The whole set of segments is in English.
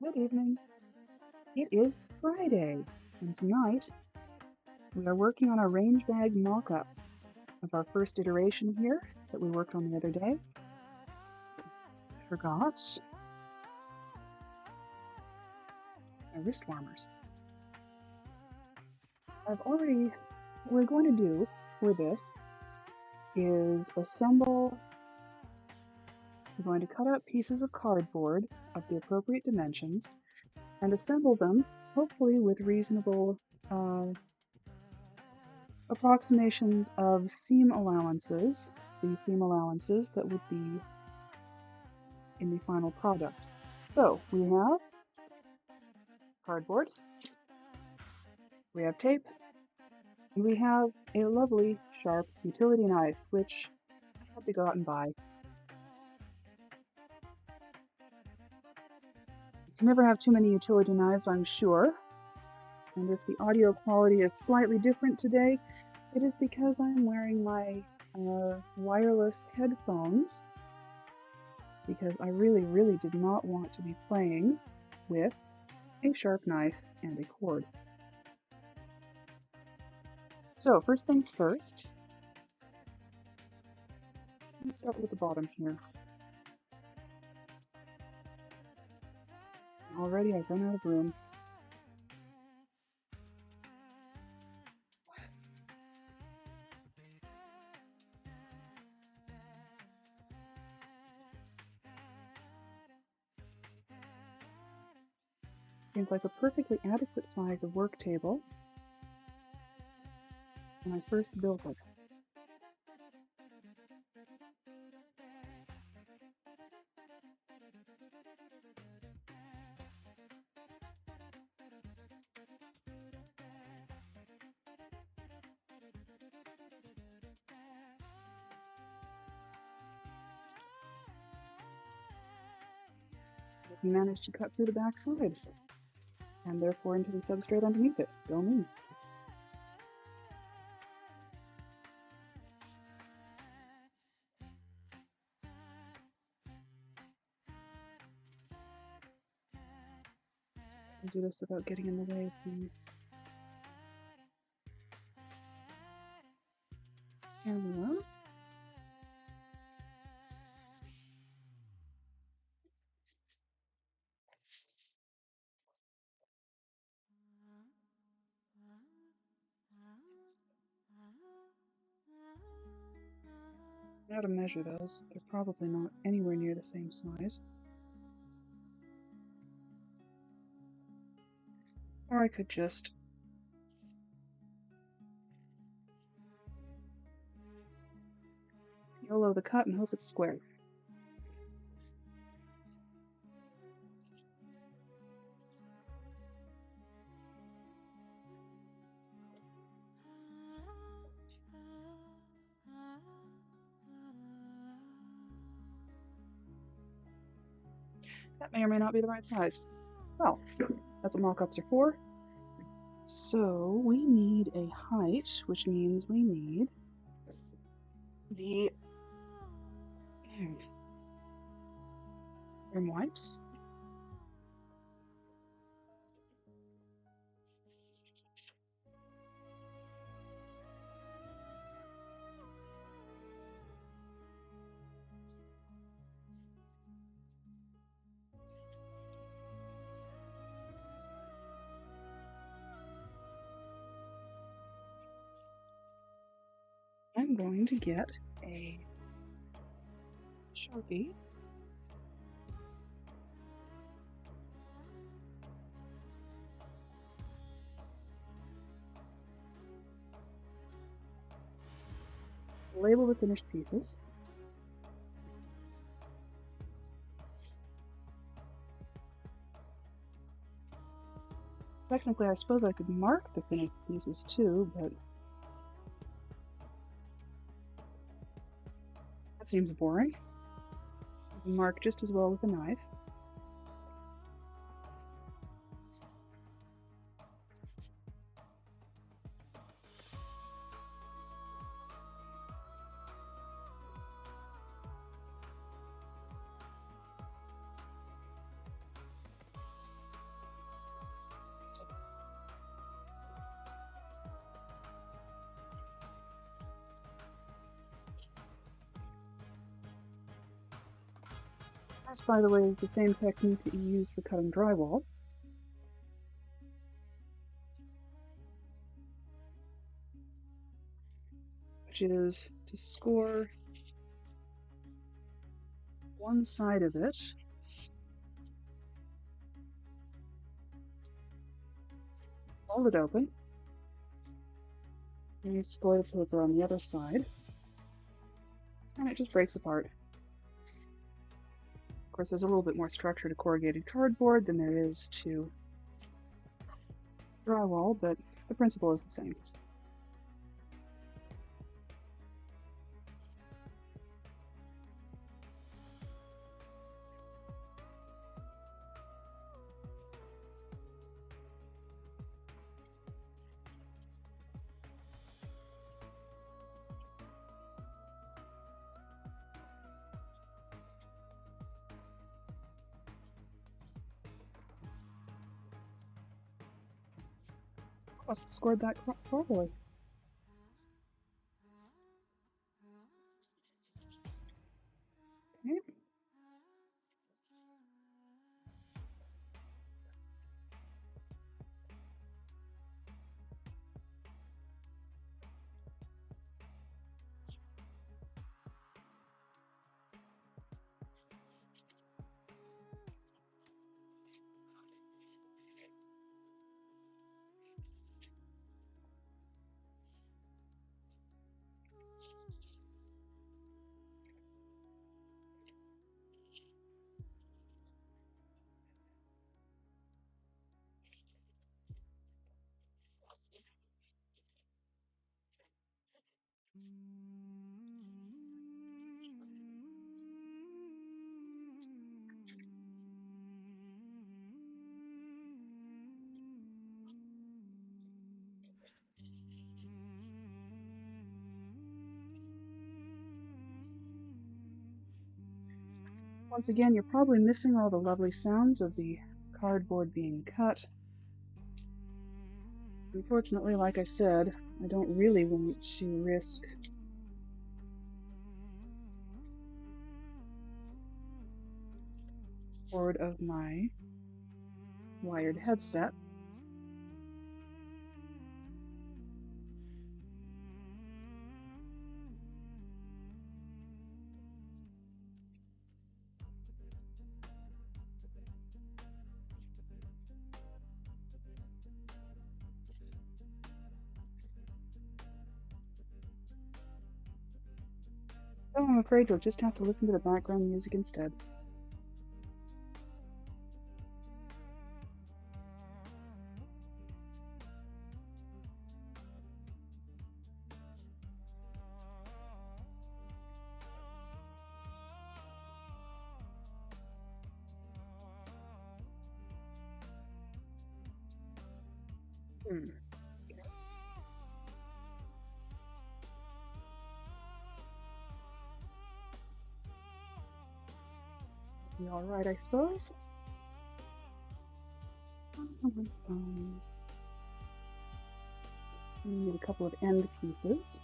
Good evening. It is Friday, and tonight we are working on a range bag mock-up of our first iteration here that we worked on the other day. I forgot my wrist warmers. What we're going to do for this is assemble. We're going to cut out pieces of cardboard of the appropriate dimensions and assemble them, hopefully with reasonable approximations of seam allowances, the seam allowances that would be in the final product. So we have cardboard, we have tape, and we have a lovely sharp utility knife, which I had to go out and buy. You can never have too many utility knives, I'm sure. And if the audio quality is slightly different today, it is because I'm wearing my wireless headphones, because I really did not want to be playing with a sharp knife and a cord. So first things first, let's start with the bottom here. Already I've run out of room. Seems like a perfectly adequate size of work table when I first built it. We managed to cut through the back sides and therefore into the substrate underneath it. Go me. I'll do this without getting in the way of the camera. Now to measure those, they're probably not anywhere near the same size. Or I could just YOLO the cut and hope it's square. That may or may not be the right size. Well, that's what mock-ups are for. So we need a height, which means we need the rim wipes. I'm going to get a Sharpie. Label the finished pieces. Technically, I suppose I could mark the finished pieces too, but that seems boring. I can mark just as well with a knife. This, by the way, is the same technique that you use for cutting drywall, which is to score one side of it, fold it open, and use spoil paper on the other side, and it just breaks apart. Of course, there's a little bit more structure to corrugated cardboard than there is to drywall, but the principle is the same. Must have scored that properly. Okay. Once again, you're probably missing all the lovely sounds of the cardboard being cut. Unfortunately, like I said, I don't really want to risk cord of my wired headset. So I'm afraid you'll just have to listen to the background music instead. Be all right, I suppose. We need a couple of end pieces.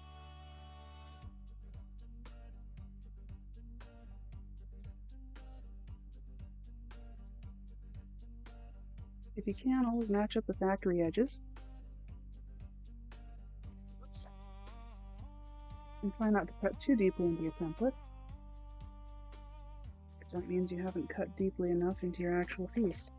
If you can, always match up the factory edges. Oops. And try not to cut too deeply into your template, because that means you haven't cut deeply enough into your actual piece.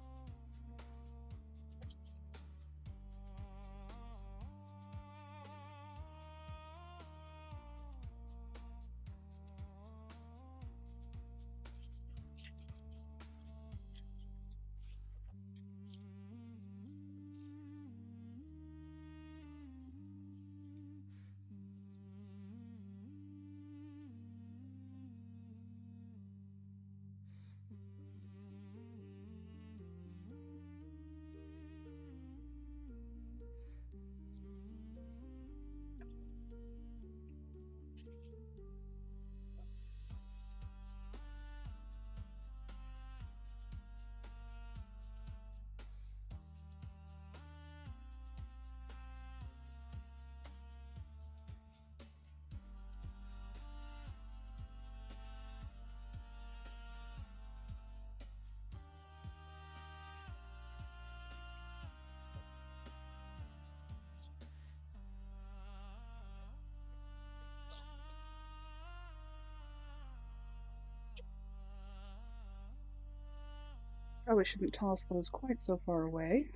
Probably shouldn't toss those quite so far away.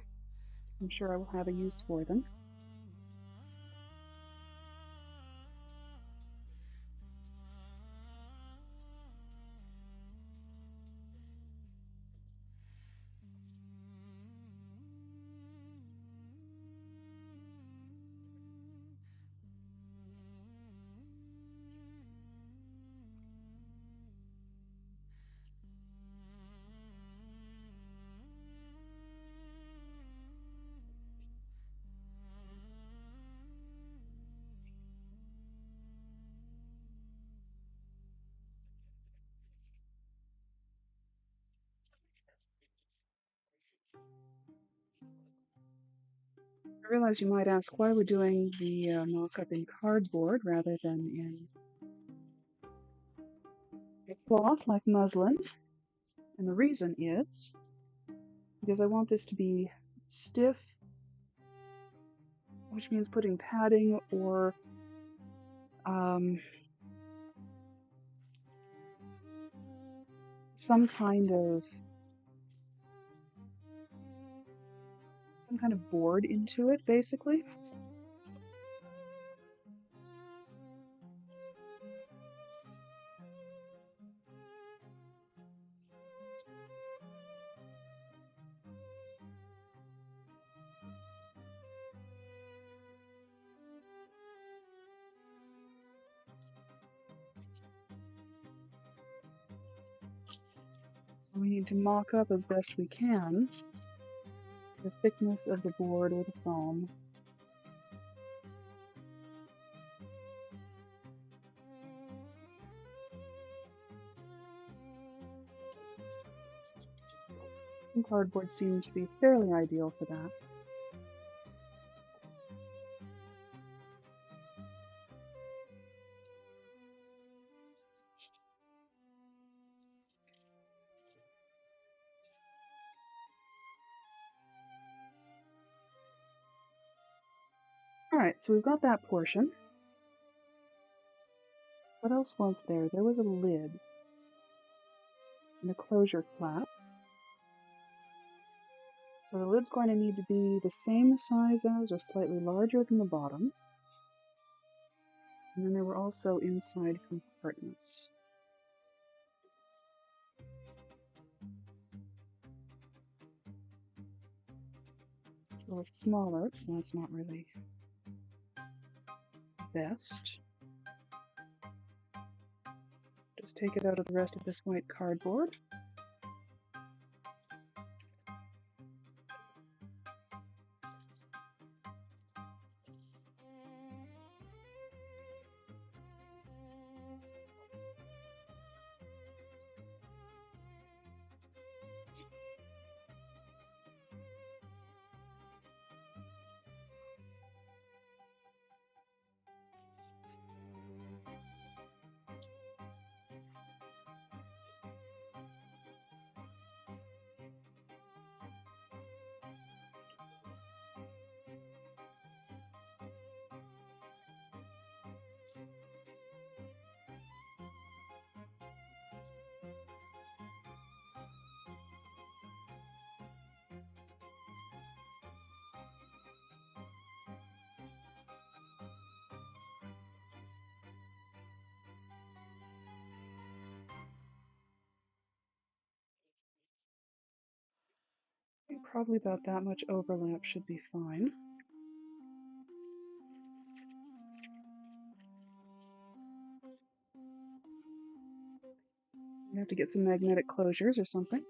I'm sure I will have a use for them. I realize you might ask why we're doing the mock-up in cardboard rather than in a cloth like muslin. And the reason is because I want this to be stiff, which means putting padding or some kind of board into it, basically. We need to mock up as best we can the thickness of the board or the foam. And cardboard seemed to be fairly ideal for that. Alright, so we've got that portion. What else was there? There was a lid and a closure flap. So the lid's going to need to be the same size as or slightly larger than the bottom. And then there were also inside compartments. It's a little smaller, so that's not really best. Just take it out of the rest of this white cardboard. I think probably about that much overlap should be fine. You have to get some magnetic closures or something.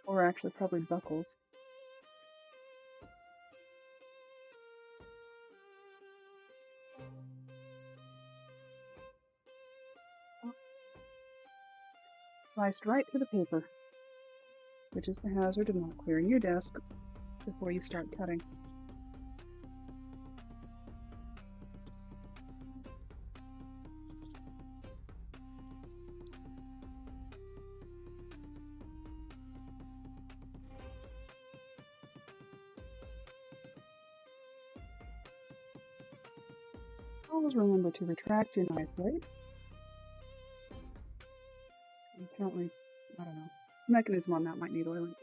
Or actually probably buckles. Sliced right through the paper, which is the hazard of not clearing your desk before you start cutting. Always remember to retract your knife blade Apparently, I don't know. The mechanism on that might need oiling.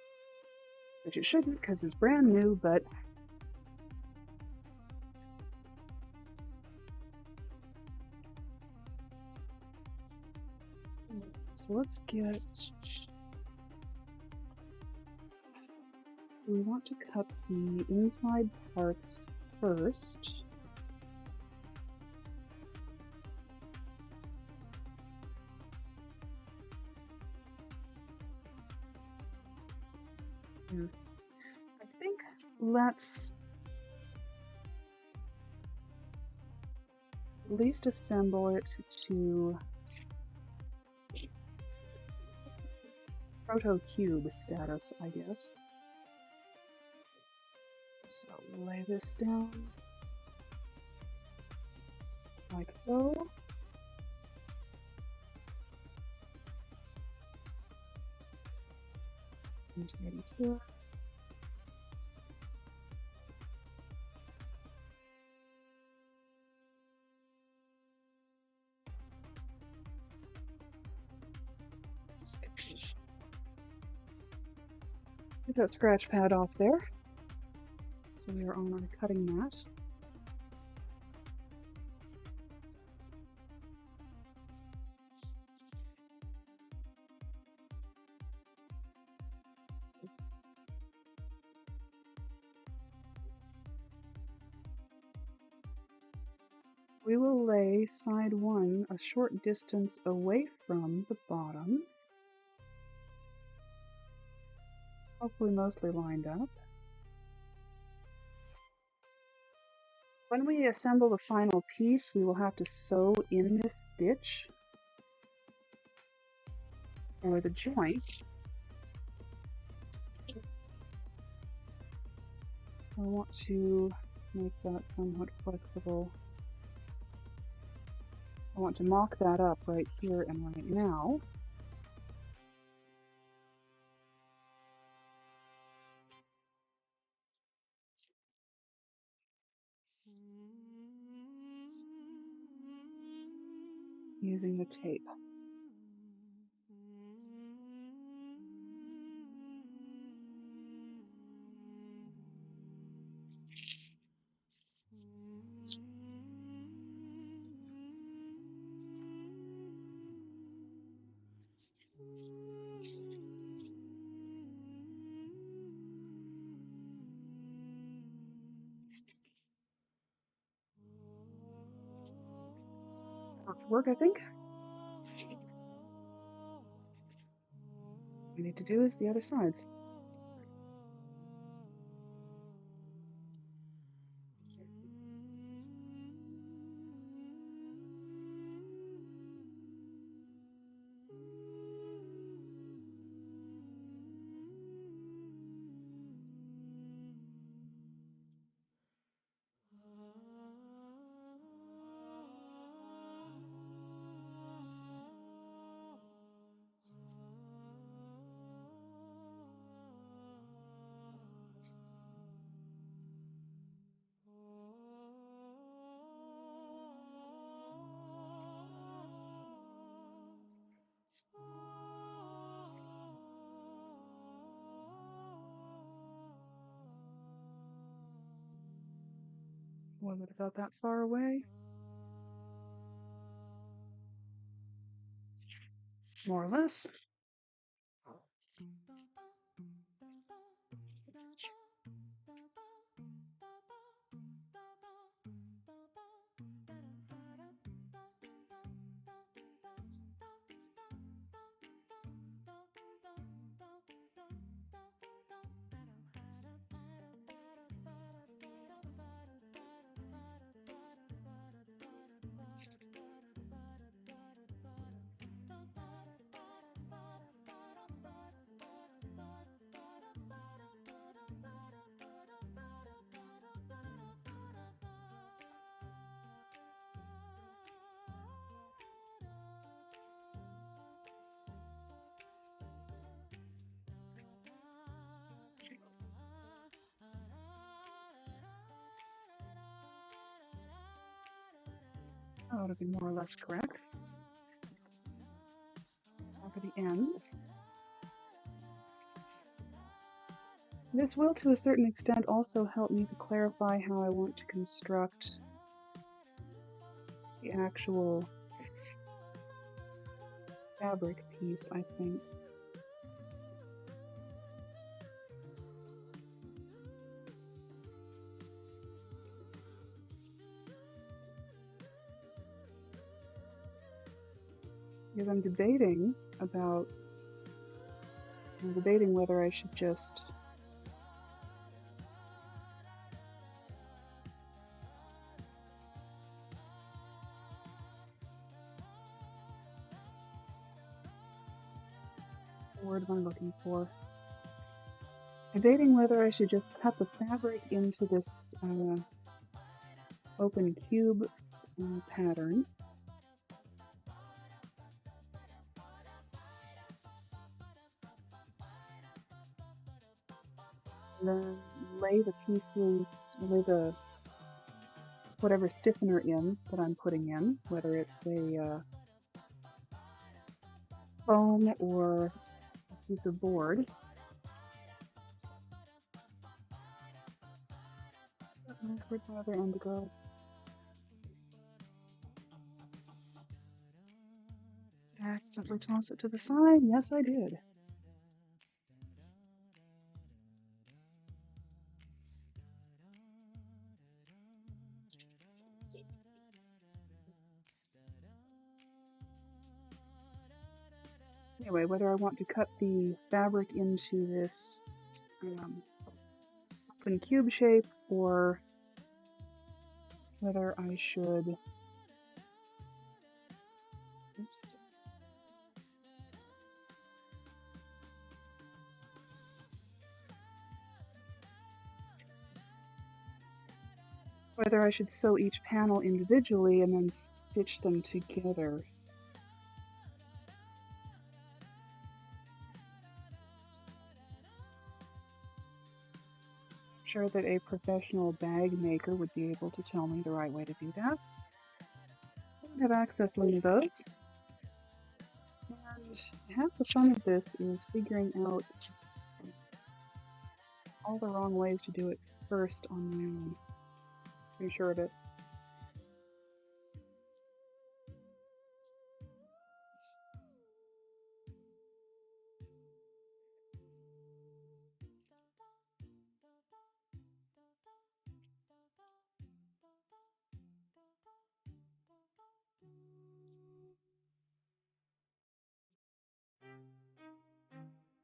Which it shouldn't because it's brand new, but so let's get, we want to cut the inside parts first. I think let's at least assemble it to proto-cube status, I guess. So lay this down like so. And maybe here. Get that scratch pad off there. So we are on our cutting mat. We will lay side one a short distance away from the bottom. Hopefully mostly lined up. When we assemble the final piece, we will have to sew in this stitch or the joint. So I want to make that somewhat flexible. I want to mock that up right here and right now. Using the tape. Work, I think. What we need to do is the other sides. Was it about that far away? More or less. That ought to be more or less correct. Now for the the ends. This will, to a certain extent, also help me to clarify how I want to construct the actual fabric piece, I think. Because I'm debating whether I should just what word am I looking for? Debating whether I should just cut the fabric into this open cube pattern. Then lay the pieces, lay the whatever stiffener in that I'm putting in, whether it's a foam or a piece of board. Where'd my other end go? Did I accidentally toss it to the side? Yes, I did. Anyway, whether I want to cut the fabric into this open cube shape or whether I should sew each panel individually and then stitch them together. I'm sure that a professional bag maker would be able to tell me the right way to do that. I don't have access to any of those. And half the fun of this is figuring out all the wrong ways to do it first on my own. Pretty sure of it.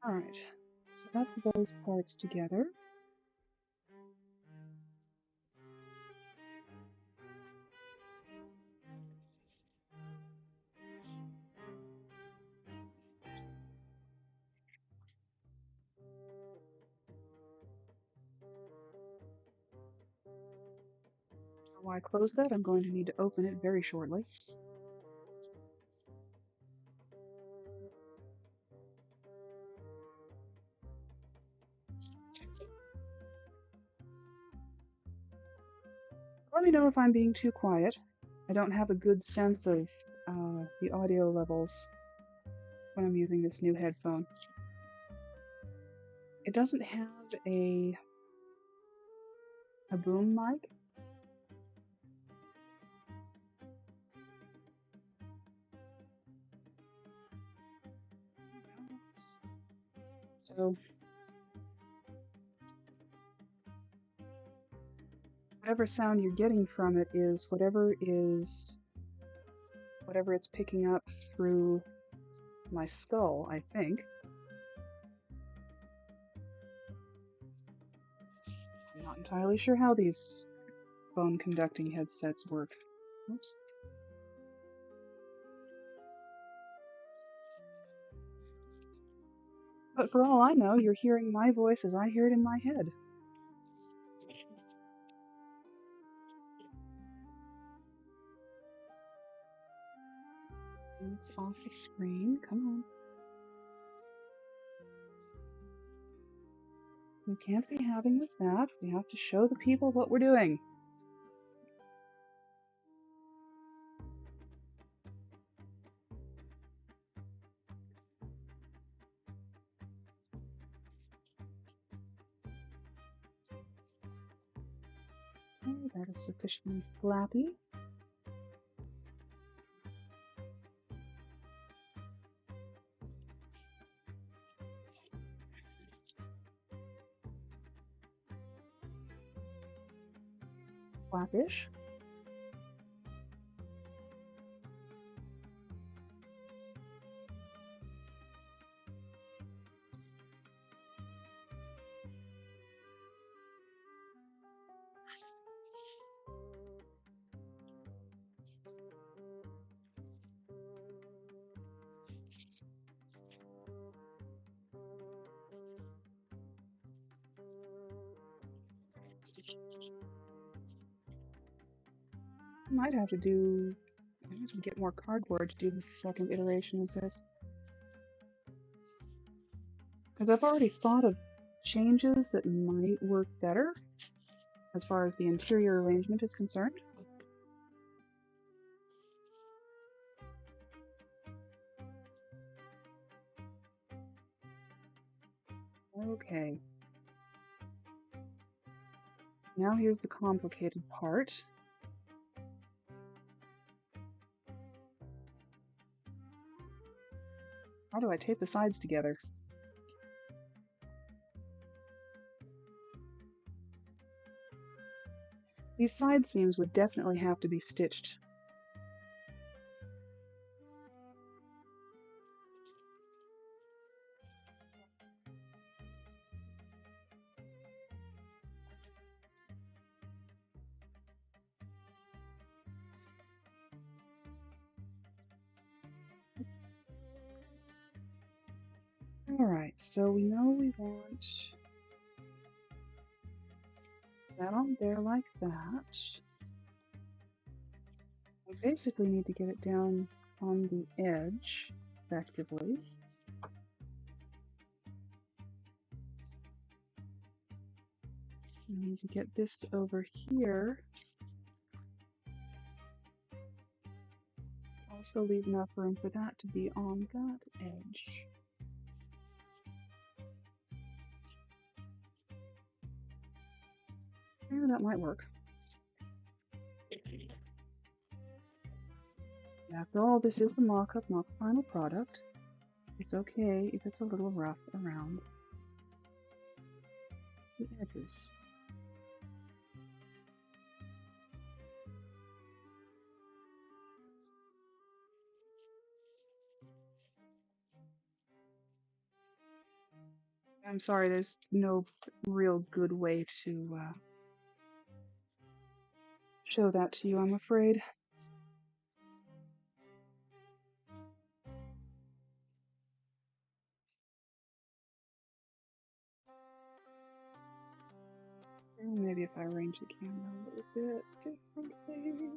Alright, so that's those parts together. While I close that, I'm going to need to open it very shortly. Let me know if I'm being too quiet. I don't have a good sense of the audio levels when I'm using this new headphone. It doesn't have a boom mic. So whatever sound you're getting from it is whatever it's picking up through my skull, I think. I'm not entirely sure how these phone conducting headsets work. Oops. But for all I know, you're hearing my voice as I hear it in my head. It's off the screen. Come on. We can't be having with that. We have to show the people what we're doing. Okay, that is sufficiently flappy. Flappish. I might have to get more cardboard to do the second iteration of this. Because I've already thought of changes that might work better as far as the interior arrangement is concerned. Okay. Now here's the complicated part. How do I tape the sides together? These side seams would definitely have to be stitched. Alright, so we know we want that on there like that. We basically need to get it down on the edge effectively. We need to get this over here. Also leave enough room for that to be on that edge. Yeah, that might work. After all, this is the mock-up, not the final product. It's okay if it's a little rough around the edges. I'm sorry, there's no real good way to show that to you, I'm afraid. Maybe if I arrange the camera a little bit differently.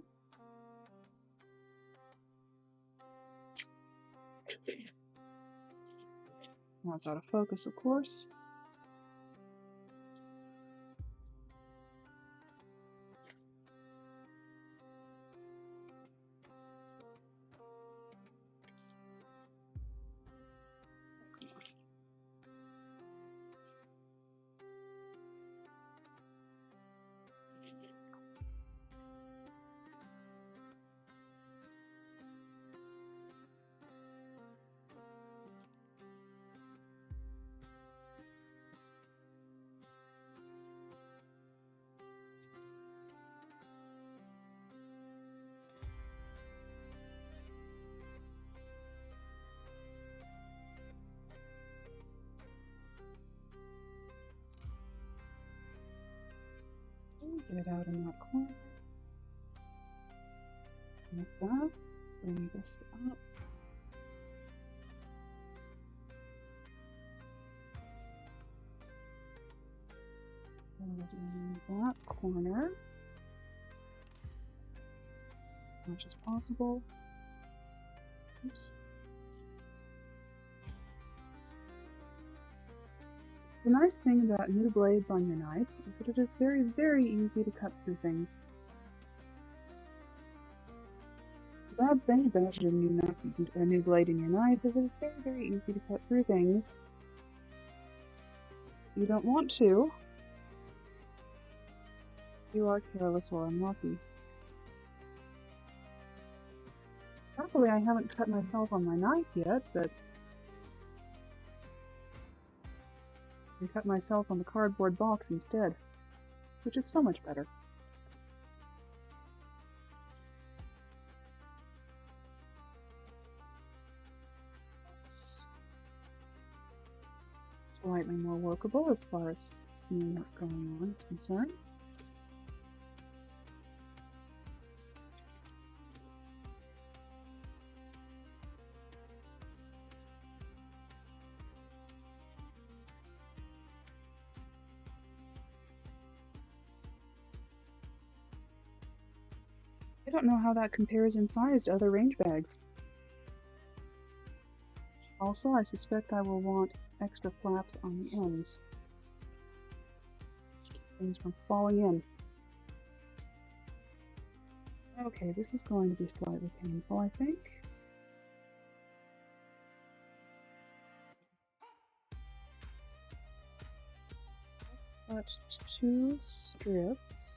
Now it's out of focus, of course. Get it out in that corner. Like that. Bring this up. In that corner as much as possible. Oops. The nice thing about new blades on your knife is that it is very, very easy to cut through things. The bad thing about a new blade in your knife is that it's very, very easy to cut through things you don't want to. You are careless or unlucky. Happily, I haven't cut myself on my knife yet, but I cut myself on the cardboard box instead, which is so much better. It's slightly more workable as far as seeing what's going on is concerned. I don't know how that compares in size to other range bags. Also, I suspect I will want extra flaps on the ends. Things from falling in. Okay, this is going to be slightly painful, I think. Let's cut 2 strips.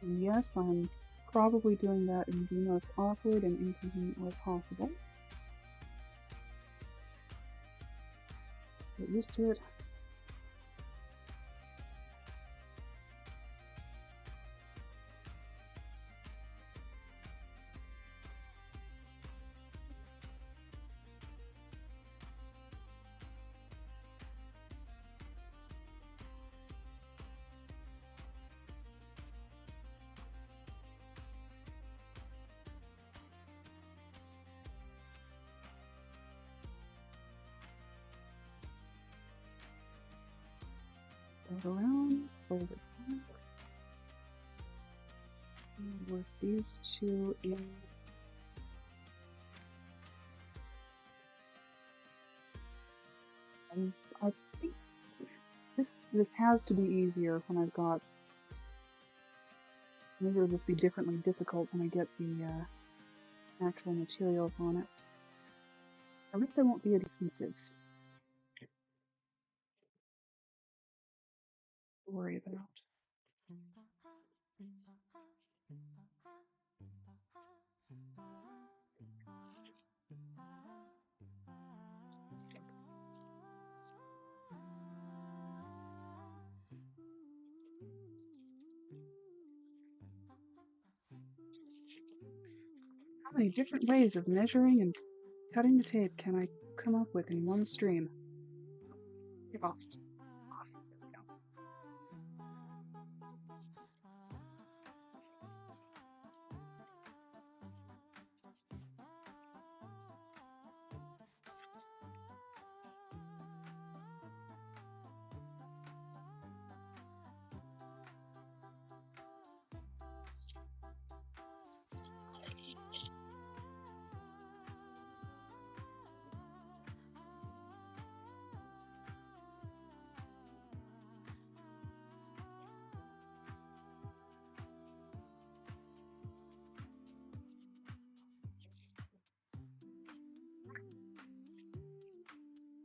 And yes, I'm probably doing that in the most awkward and inconvenient way possible. Get used to it. Fold around, fold it back. And work these 2 in. I think this has to be easier when I've got. Maybe it'll just be differently difficult when I get the actual materials on it. At least there won't be adhesives to worry about. How many different ways of measuring and cutting the tape can I come up with in one stream? Give off. There we go.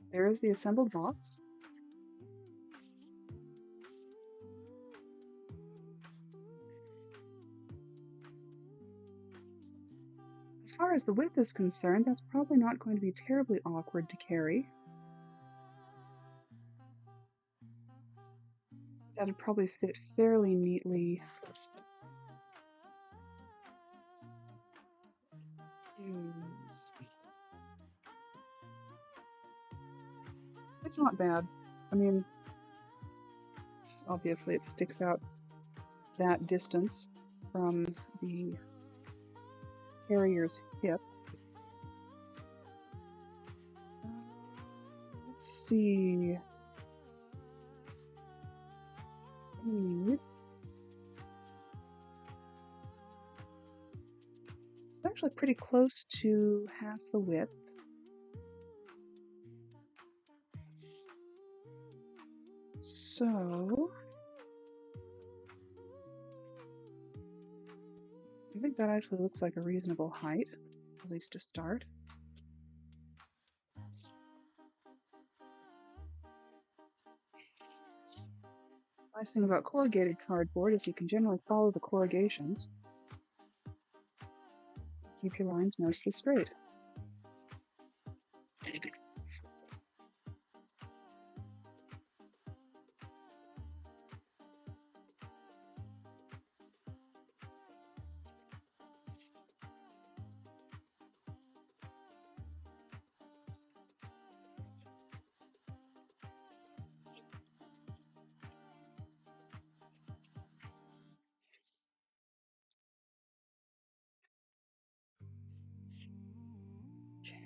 There is the assembled box. As far as the width is concerned, that's probably not going to be terribly awkward to carry. That'd probably fit fairly neatly. It's not bad. I mean, obviously it sticks out that distance from the carrier's hip. Let's see. It's actually pretty close to half the width. So I think that actually looks like a reasonable height, at least to start. Nice thing about corrugated cardboard is you can generally follow the corrugations. Keep your lines mostly straight.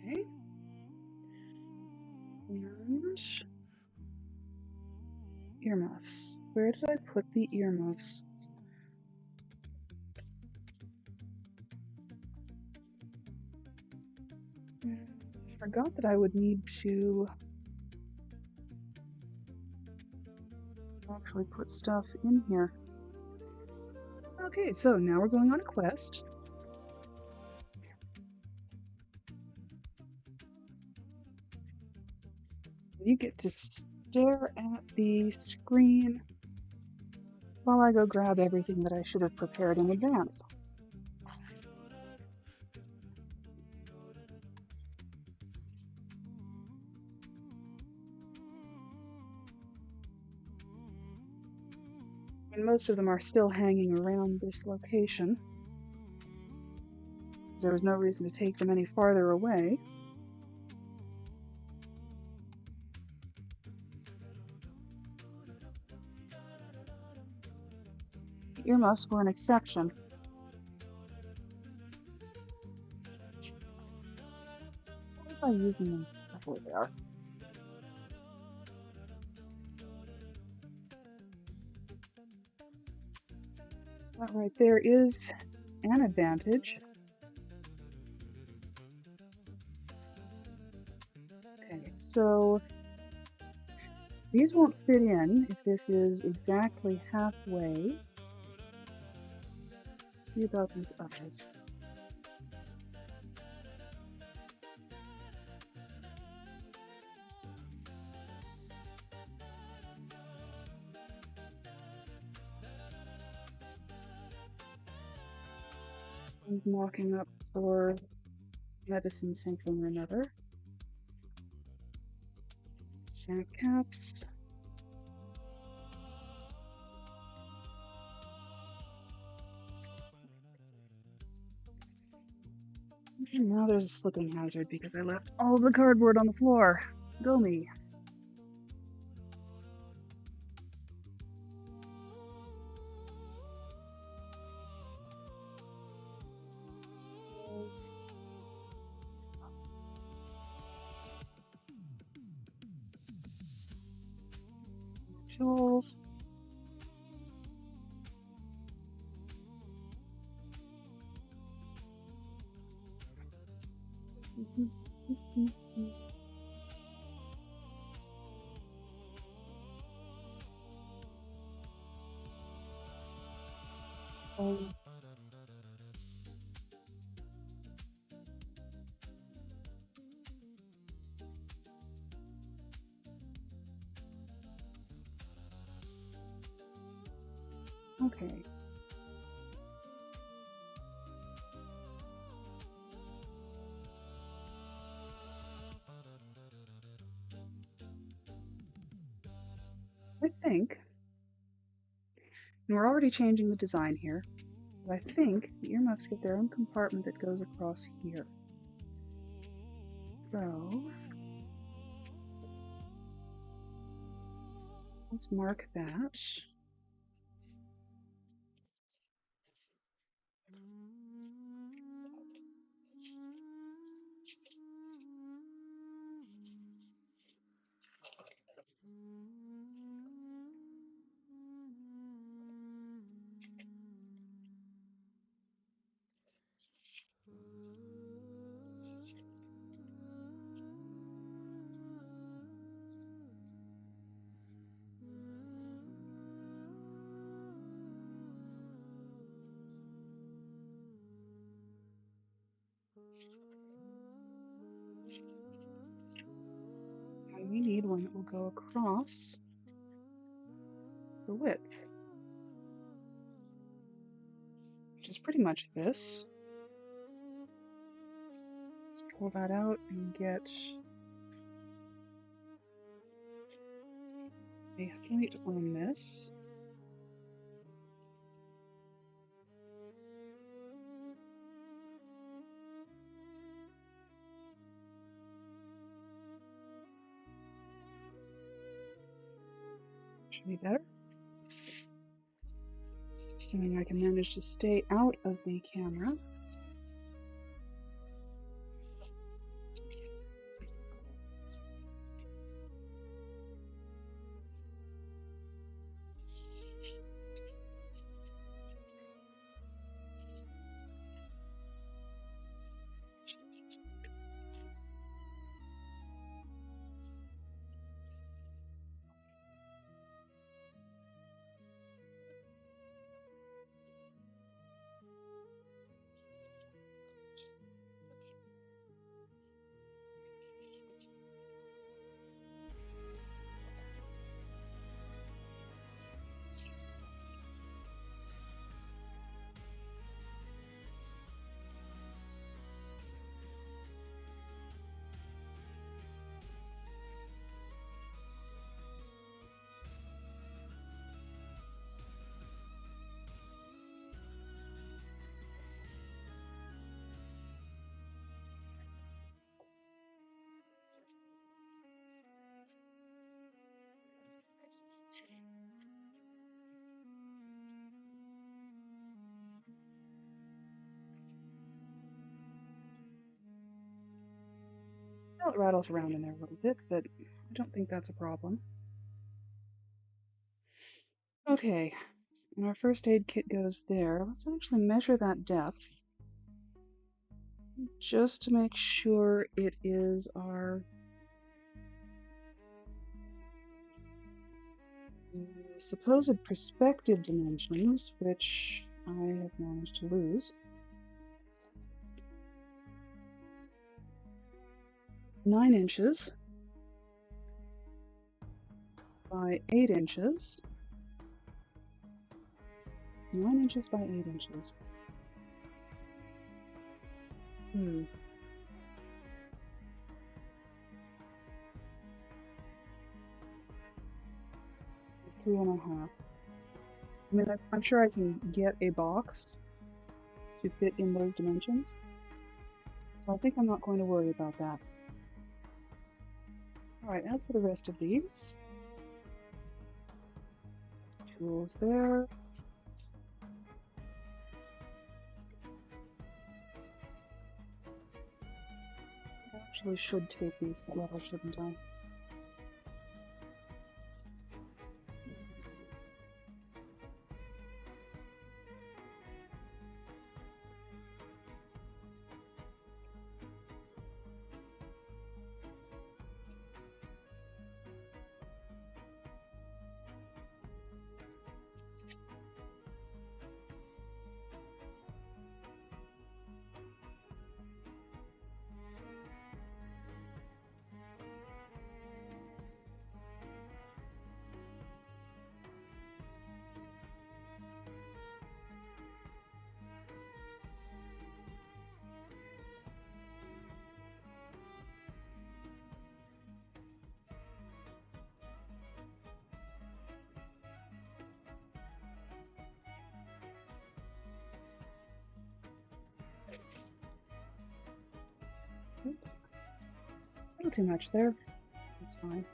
Okay. And earmuffs. Where did I put the earmuffs? I forgot that I would need to actually put stuff in here. Okay, so now we're going on a quest. You get to stare at the screen while I go grab everything that I should have prepared in advance. And most of them are still hanging around this location. There was no reason to take them any farther away. The earmuffs were an exception. Why was I using them? Oh, they are. That right there is an advantage. Okay, so these won't fit in if this is exactly halfway. Let's see about these others. I'm walking up for medicine something or another. Snack caps. And now there's a slipping hazard because I left all of the cardboard on the floor. Go me. Tools. Okay. I think, and we're already changing the design here, but I think the earmuffs get their own compartment that goes across here. So, let's mark that. And we need one that will go across the width, which is pretty much this. Let's pull that out and get a point on this. Should be better. Assuming I can manage to stay out of the camera. Well, it rattles around in there a little bit, but I don't think that's a problem. Okay, and our first aid kit goes there. Let's actually measure that depth, just to make sure it is our supposed perspective dimensions, which I have managed to lose. 9 inches by 8 inches. 9 inches by 8 inches. 3.5. I mean, I'm sure I can get a box to fit in those dimensions, so I think I'm not going to worry about that. Alright, as for the rest of these, tools there. I actually should take these together, shouldn't I? Oops. A little too much there. That's fine.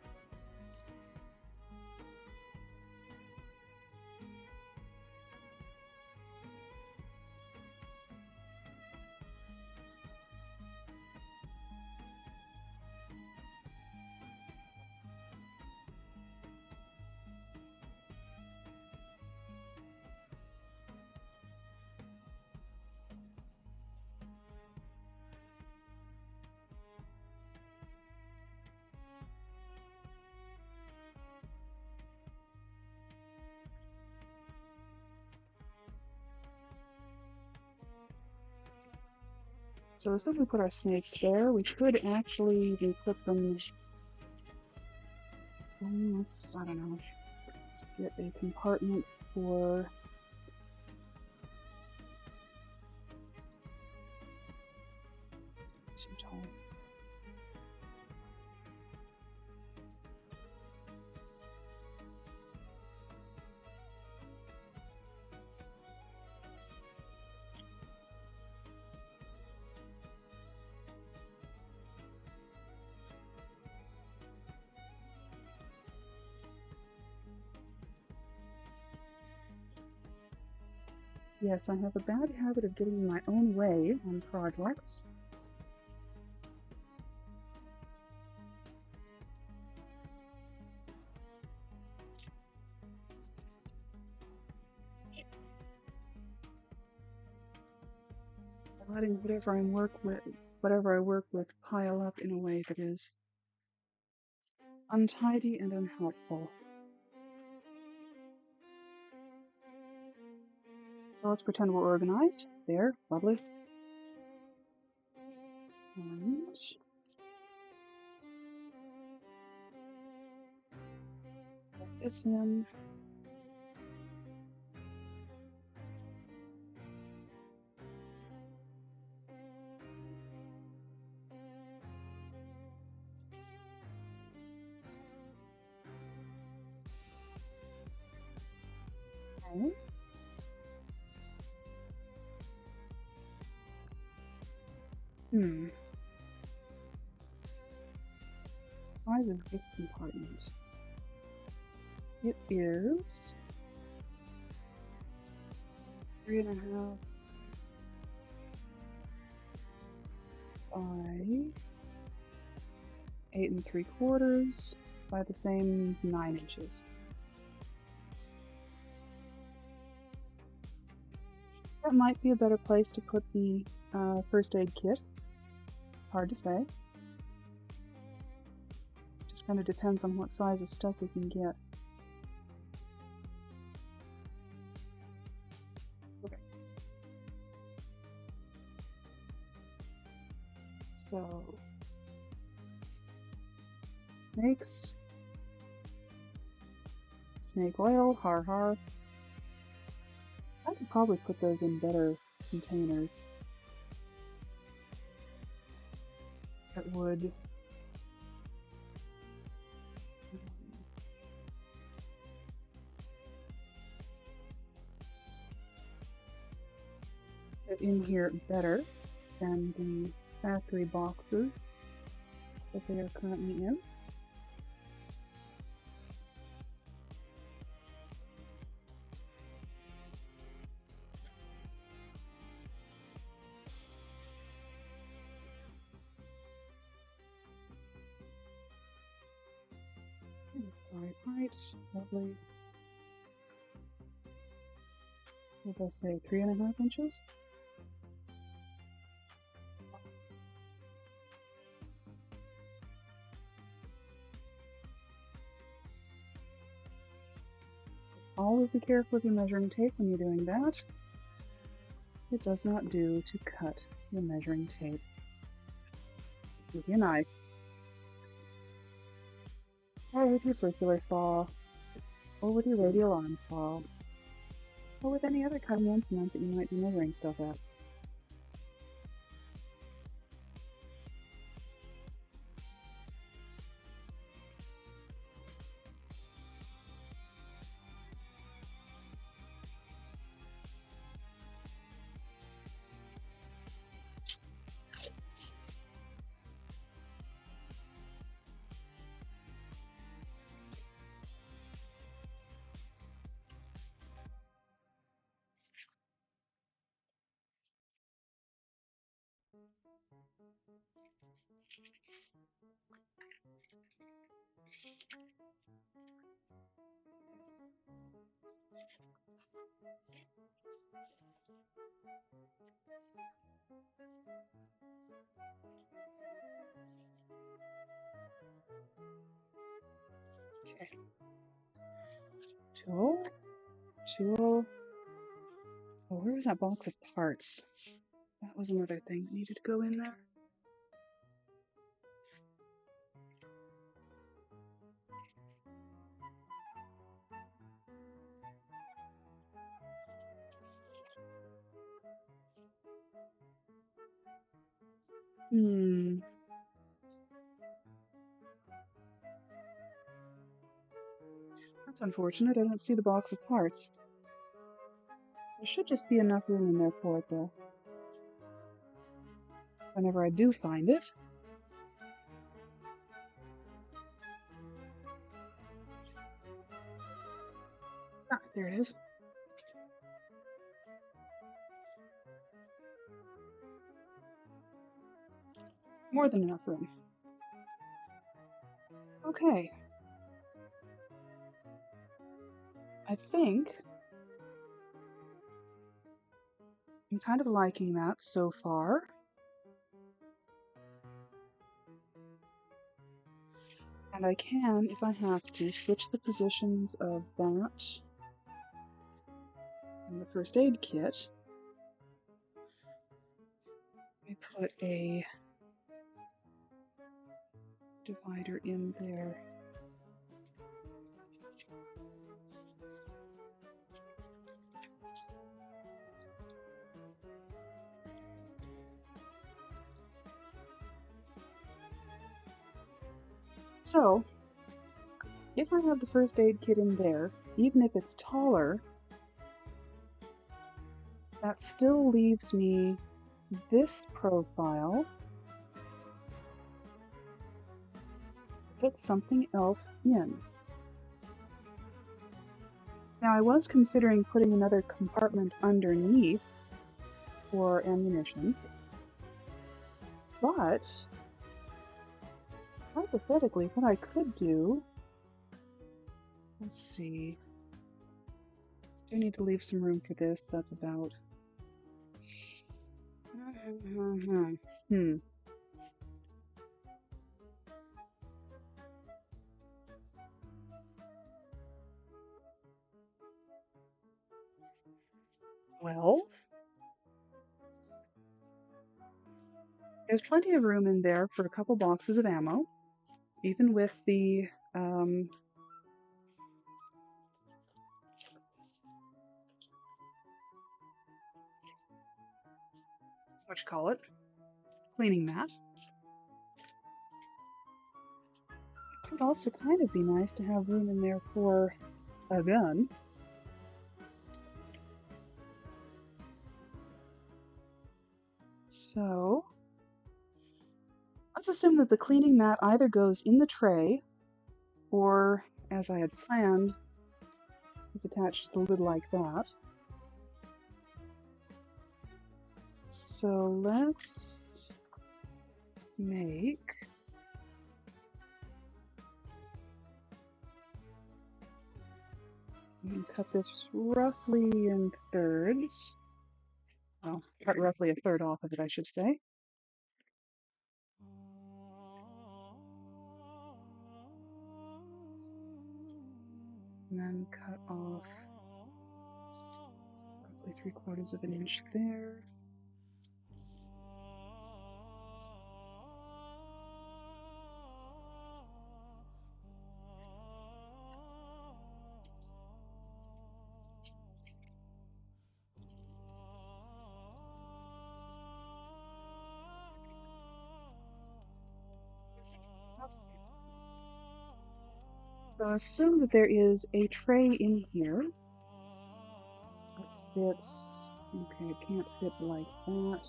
So as soon as we put our snakes there, we could actually put them, I don't know, Let's get a compartment for too tall. Yes, I have a bad habit of getting in my own way on projects. Letting whatever I work with pile up in a way that is untidy and unhelpful. So let's pretend we're organized. There, lovely. And put this in. Okay. Size of this compartment. It is 3.5 by 8 3/4 by the same 9 inches. That might be a better place to put the first aid kit. It's hard to say. Just kind of depends on what size of stuff we can get. Okay. So, snakes, snake oil, har har. I could probably put those in better containers. That would fit in here better than the factory boxes that they are currently in. Side height, lovely. What did I say, 3.5 inches? Always be careful with your measuring tape when you're doing that. It does not do to cut your measuring tape with your knife, or with your circular saw, or with your radial arm saw, or with any other cutting implement that you might be measuring stuff at. Okay. Tool. Oh, where was that box of parts? That was another thing that needed to go in there. Hmm. That's unfortunate. I don't see the box of parts. There should just be enough room in there for it, though. Whenever I do find it. Ah, there it is. More than enough room. Okay. I think I'm kind of liking that so far. And I can, if I have to, switch the positions of that and the first aid kit. I put a divider in there. So, if I have the first aid kit in there, even if it's taller, that still leaves me this profile. Put something else in. Now, I was considering putting another compartment underneath for ammunition, but hypothetically, what I could do, let's see, I do need to leave some room for this. That's about, well, there's plenty of room in there for a couple boxes of ammo, even with the, cleaning mat. It would also kind of be nice to have room in there for a gun. So, let's assume that the cleaning mat either goes in the tray or, as I had planned, is attached to the lid like that. So let's make I'm going to cut this roughly in thirds. Well, cut roughly a third off of it, I should say. And then cut off roughly 3/4 of an inch there. So assume that there is a tray in here. It fits, okay, it can't fit like that,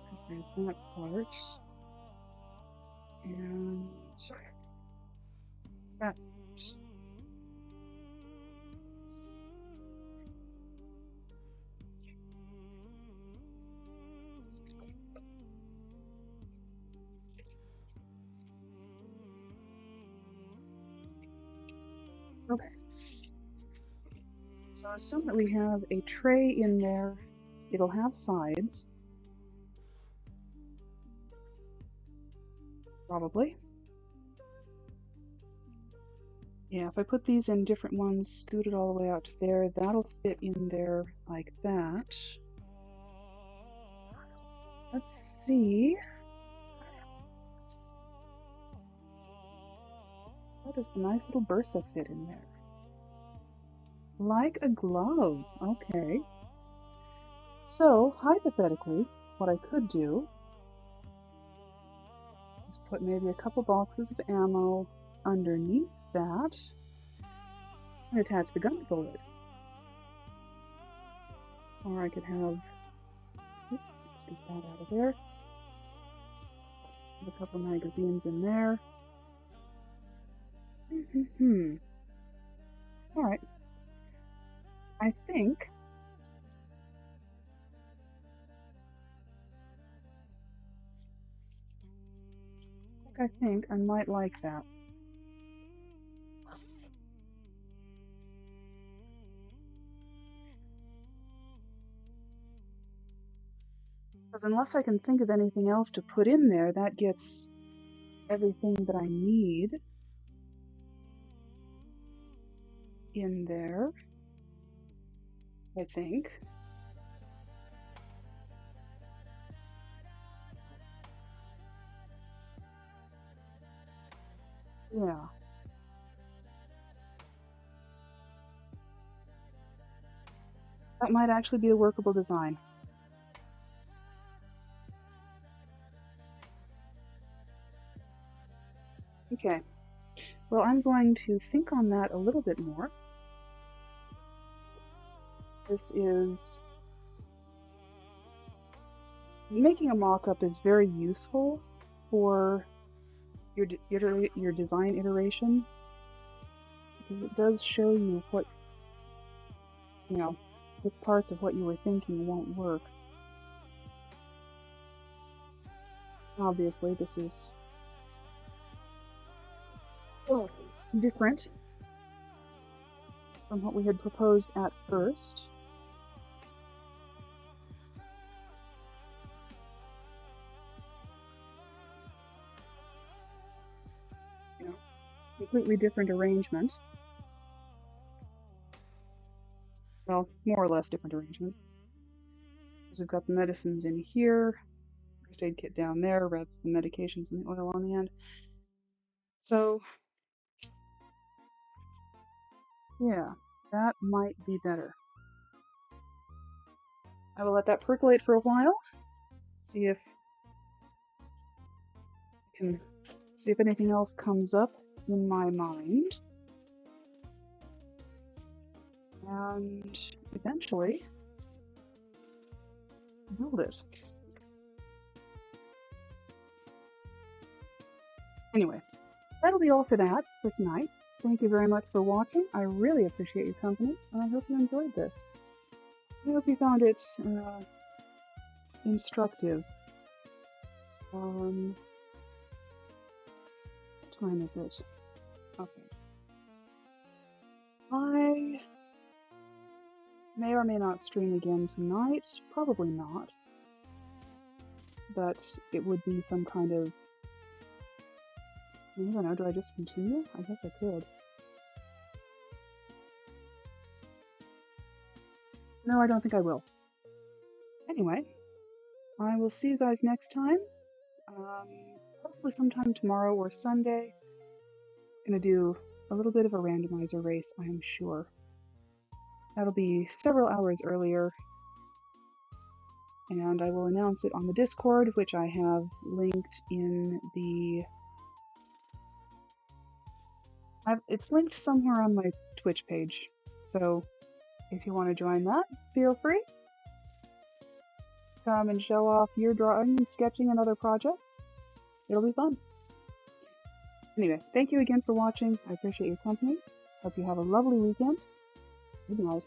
because there's that part. And that. Okay. So assume that we have a tray in there. It'll have sides. Probably. Yeah, if I put these in different ones, scoot it all the way out to there, that'll fit in there like that. Let's see. How does the nice little Bursa fit in there? Like a glove. Okay. So, hypothetically, what I could do Just put maybe a couple boxes of ammo underneath that and attach the gun to the lid. Or I could have, oops, let's get that out of there. Put a couple magazines in there. Alright. I think I might like that. Because unless I can think of anything else to put in there, that gets everything that I need in there, I think. Yeah. That might actually be a workable design. Okay. Well, I'm going to think on that a little bit more. This is... Making a mock-up is very useful for your design iteration, because it does show you what, which parts of what you were thinking won't work. Obviously, this is different from what we had proposed at first. Completely different arrangement. Well, more or less different arrangement. Because we've got the medicines in here, first aid kit down there, rather than the medications and the oil on the end. So, yeah, that might be better. I will let that percolate for a while, see if anything else comes up in my mind, and eventually build it. Anyway, that'll be all for that for tonight. Thank you very much for watching. I really appreciate your company, and I hope you enjoyed this. I hope you found it instructive. What time is it? Okay. I may or may not stream again tonight. Probably not. But it would be some kind of... I don't know, do I just continue? I guess I could. No, I don't think I will. Anyway, I will see you guys next time. Hopefully sometime tomorrow or Sunday. I'm gonna do a little bit of a randomizer race, I am sure. That'll be several hours earlier, and I will announce it on the Discord, which I have linked in the... It's linked somewhere on my Twitch page, so if you want to join that, feel free. Come and show off your drawing and sketching and other projects. It'll be fun. Anyway, thank you again for watching. I appreciate your company. Hope you have a lovely weekend. Good night.